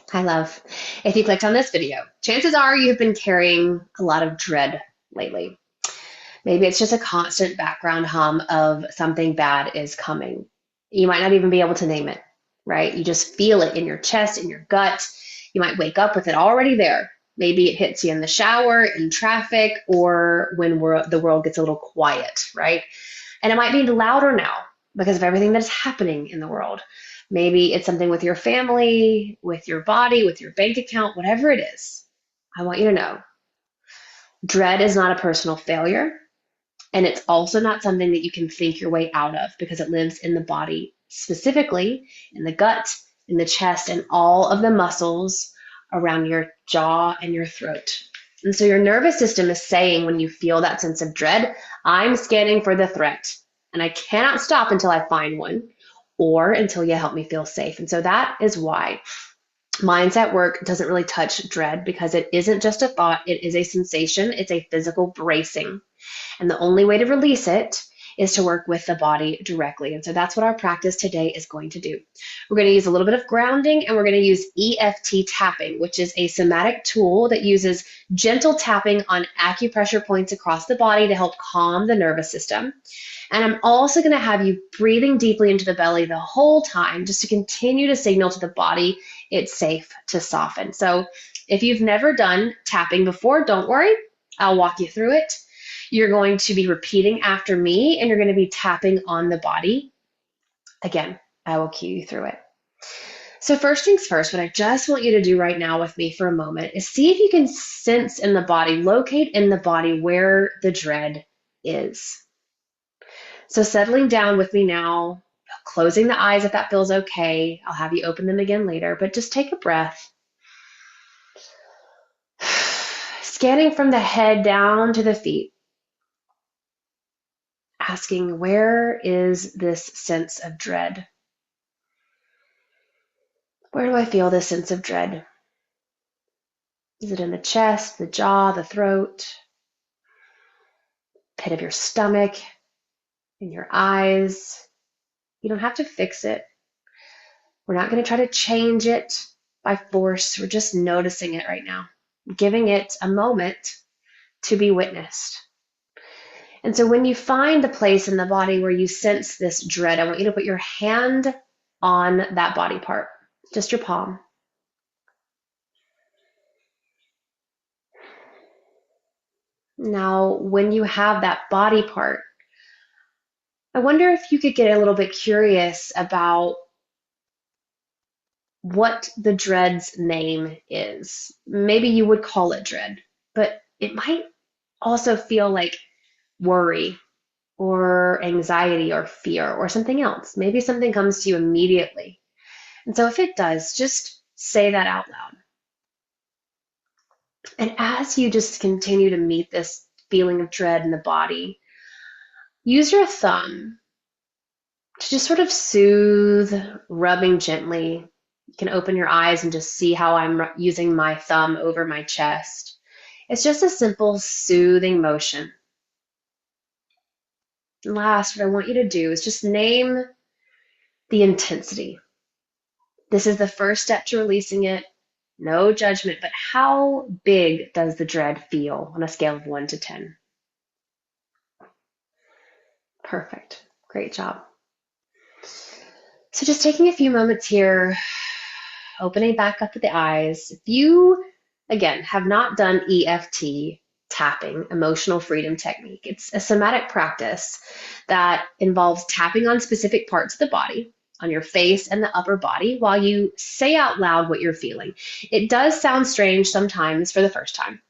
Hi, love. If you clicked on this video, chances are you've been carrying a lot of dread lately. Maybe it's just a constant background hum of something bad is coming. You might not even be able to name it, right? You just feel it in your chest, in your gut. You might wake up with it already there. Maybe it hits you in the shower, in traffic, or when the world gets a little quiet, right? And it might be louder now because of everything that's happening in the world. Maybe it's something with your family, with your body, with your bank account, whatever it is. I want you to know dread is not a personal failure. And it's also not something that you can think your way out of because it lives in the body, specifically in the gut, in the chest, and all of the muscles around your jaw and your throat. And so your nervous system is saying when you feel that sense of dread, I'm scanning for the threat and I cannot stop until I find one or until you help me feel safe. And so that is why mindset work doesn't really touch dread because it isn't just a thought, it is a sensation, it's a physical bracing. And the only way to release it is to work with the body directly. And so that's what our practice today is going to do. We're going to use a little bit of grounding and we're going to use EFT tapping, which is a somatic tool that uses gentle tapping on acupressure points across the body to help calm the nervous system. And I'm also going to have you breathing deeply into the belly the whole time just to continue to signal to the body it's safe to soften. So if you've never done tapping before, don't worry. I'll walk you through it. You're going to be repeating after me and you're going to be tapping on the body. Again, I will cue you through it. So first things first, what I just want you to do right now with me for a moment is see if you can sense in the body, locate in the body where the dread is. So settling down with me now, closing the eyes if that feels okay. I'll have you open them again later, but just take a breath. Scanning from the head down to the feet. Asking, where is this sense of dread? Where do I feel this sense of dread? Is it in the chest, the jaw, the throat, pit of your stomach, in your eyes? You don't have to fix it. We're not going to try to change it by force. We're just noticing it right now, giving it a moment to be witnessed. And so when you find the place in the body where you sense this dread, I want you to put your hand on that body part, just your palm. Now, when you have that body part, I wonder if you could get a little bit curious about what the dread's name is. Maybe you would call it dread, but it might also feel like worry or anxiety or fear or something else. Maybe something comes to you immediately. And so if it does, just say that out loud. And as you just continue to meet this feeling of dread in the body, use your thumb to just sort of soothe, rubbing gently. You can open your eyes and just see how I'm using my thumb over my chest. It's just a simple soothing motion. And last, what I want you to do is just name the intensity. This is the first step to releasing it. No judgment, but how big does the dread feel on a scale of 1 to 10? Perfect. Great job. So just taking a few moments here, opening back up the eyes. If you, again, have not done EFT tapping, emotional freedom technique, it's a somatic practice that involves tapping on specific parts of the body, on your face and the upper body, while you say out loud what you're feeling. It does sound strange sometimes for the first time,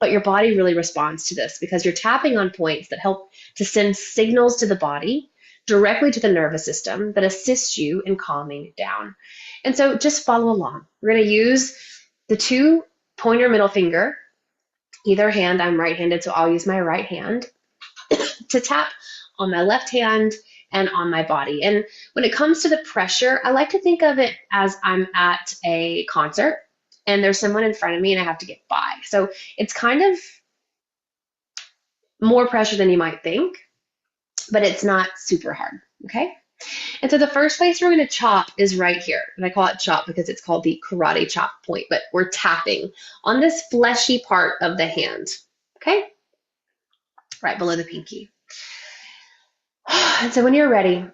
but your body really responds to this because you're tapping on points that help to send signals to the body directly to the nervous system that assists you in calming down. And so just follow along. We're going to use the two pointer middle finger, either hand. I'm right-handed, so I'll use my right hand to tap on my left hand and on my body. And when it comes to the pressure, I like to think of it as I'm at a concert and there's someone in front of me and I have to get by. So it's kind of more pressure than you might think, but it's not super hard, okay? And so the first place we're going to chop is right here. And I call it chop because it's called the karate chop point, but we're tapping on this fleshy part of the hand. Okay? Right below the pinky. And so when you're ready,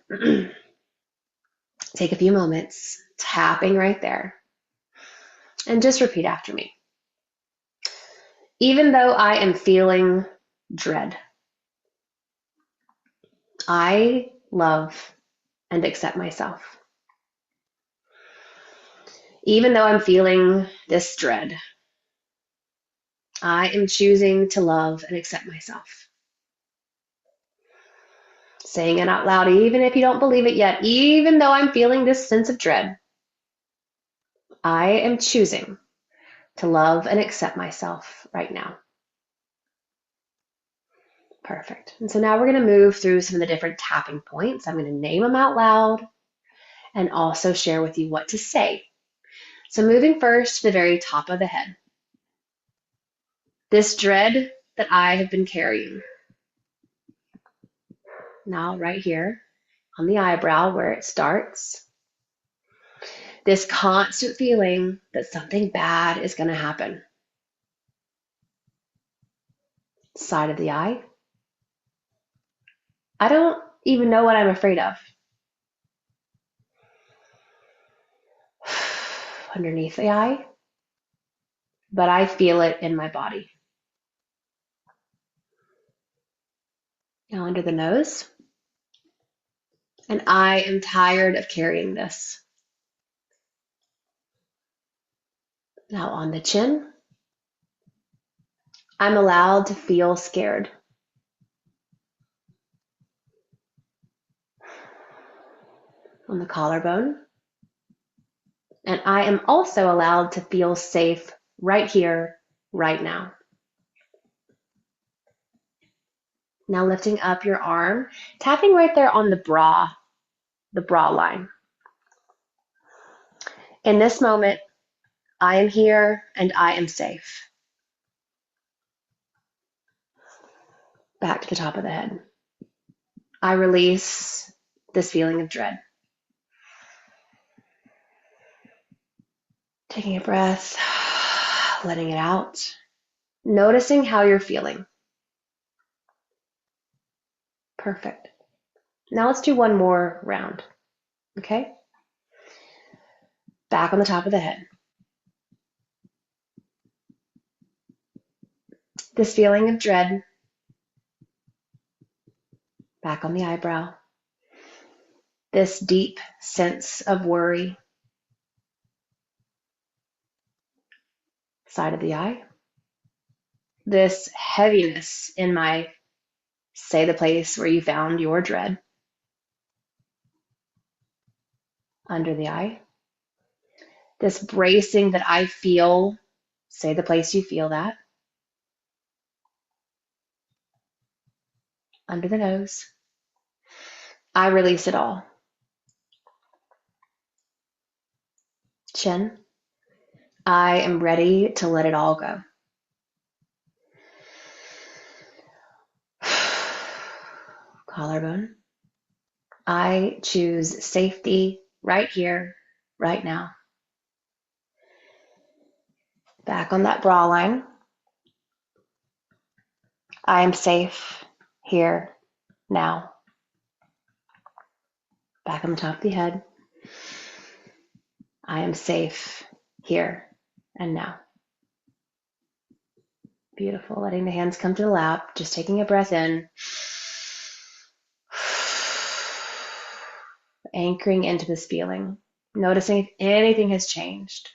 take a few moments, tapping right there, and just repeat after me. Even though I am feeling dread, I love and accept myself. Even though I'm feeling this dread, I am choosing to love and accept myself. Saying it out loud, even if you don't believe it yet, even though I'm feeling this sense of dread, I am choosing to love and accept myself right now. Perfect. And so now we're going to move through some of the different tapping points. I'm going to name them out loud and also share with you what to say. So moving first to the very top of the head. This dread that I have been carrying. Now right here on the eyebrow where it starts. This constant feeling that something bad is going to happen. Side of the eye. I don't even know what I'm afraid of. Underneath the eye, but I feel it in my body. Now under the nose, and I am tired of carrying this. Now on the chin, I'm allowed to feel scared. On the collarbone, and I am also allowed to feel safe right here, right now. Now lifting up your arm, tapping right there on the bra line. In this moment, I am here and I am safe. Back to the top of the head. I release this feeling of dread. Taking a breath, letting it out, noticing how you're feeling. Perfect. Now let's do one more round, okay? Back on the top of the head. This feeling of dread, back on the eyebrow. This deep sense of worry, side of the eye. This heaviness in my, say the place where you found your dread, under the eye. This bracing that I feel, say the place you feel that, under the nose. I release it all. Chin. I am ready to let it all go. Collarbone. I choose safety right here, right now. Back on that bra line. I am safe here, now. Back on the top of the head. I am safe here and now. Beautiful. Letting the hands come to the lap. Just taking a breath in. Anchoring into this feeling. Noticing if anything has changed.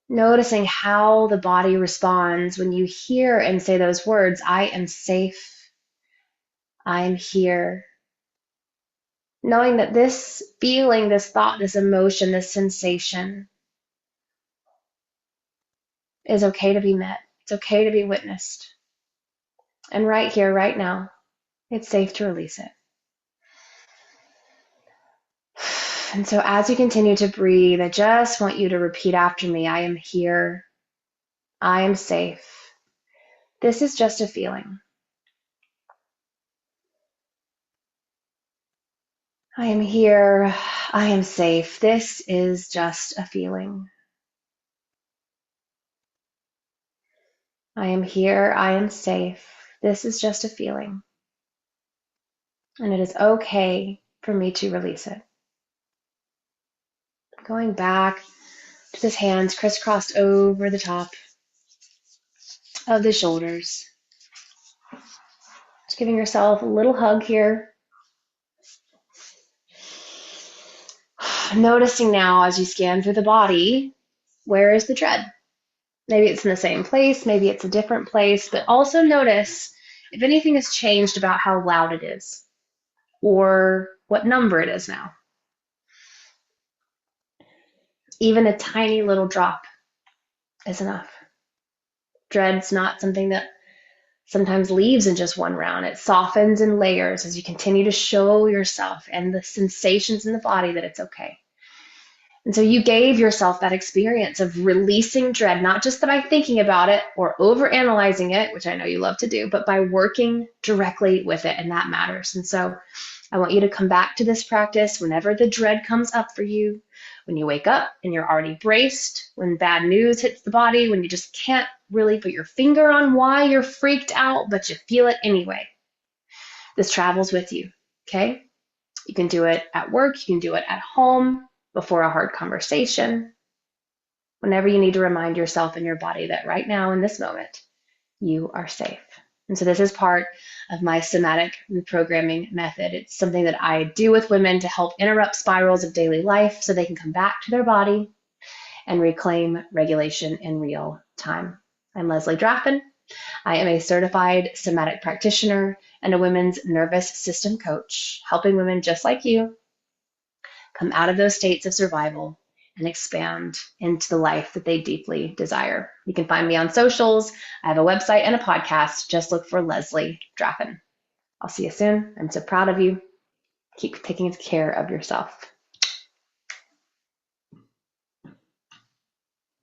Noticing how the body responds when you hear and say those words, I am safe. I am here. Knowing that this feeling, this thought, this emotion, this sensation is okay to be met. It's okay to be witnessed. And right here, right now, it's safe to release it. And so as you continue to breathe, I just want you to repeat after me. I am here. I am safe. This is just a feeling. I am here. I am safe. This is just a feeling. I am here. I am safe. This is just a feeling. And it is okay for me to release it. Going back to his hands crisscrossed over the top of the shoulders. Just giving yourself a little hug here. Noticing now as you scan through the body, where is the dread? Maybe it's in the same place, maybe it's a different place, but also notice if anything has changed about how loud it is or what number it is now. Even a tiny little drop is enough. Dread's not something that sometimes leaves in just one round. It softens in layers as you continue to show yourself and the sensations in the body that it's okay. And so you gave yourself that experience of releasing dread, not just by thinking about it or over analyzing it, which I know you love to do, but by working directly with it. And that matters. And so I want you to come back to this practice whenever the dread comes up for you, when you wake up and you're already braced, when bad news hits the body, when you just can't really put your finger on why you're freaked out, but you feel it anyway. This travels with you, okay? You can do it at work, you can do it at home, before a hard conversation, whenever you need to remind yourself and your body that right now in this moment, you are safe. And so this is part of my somatic reprogramming method. It's something that I do with women to help interrupt spirals of daily life so they can come back to their body and reclaim regulation in real time. I'm Leslie Draffin. I am a certified somatic practitioner and a women's nervous system coach, helping women just like you come out of those states of survival and expand into the life that they deeply desire. You can find me on socials. I have a website and a podcast. Just look for Leslie Draffin. I'll see you soon. I'm so proud of you. Keep taking care of yourself.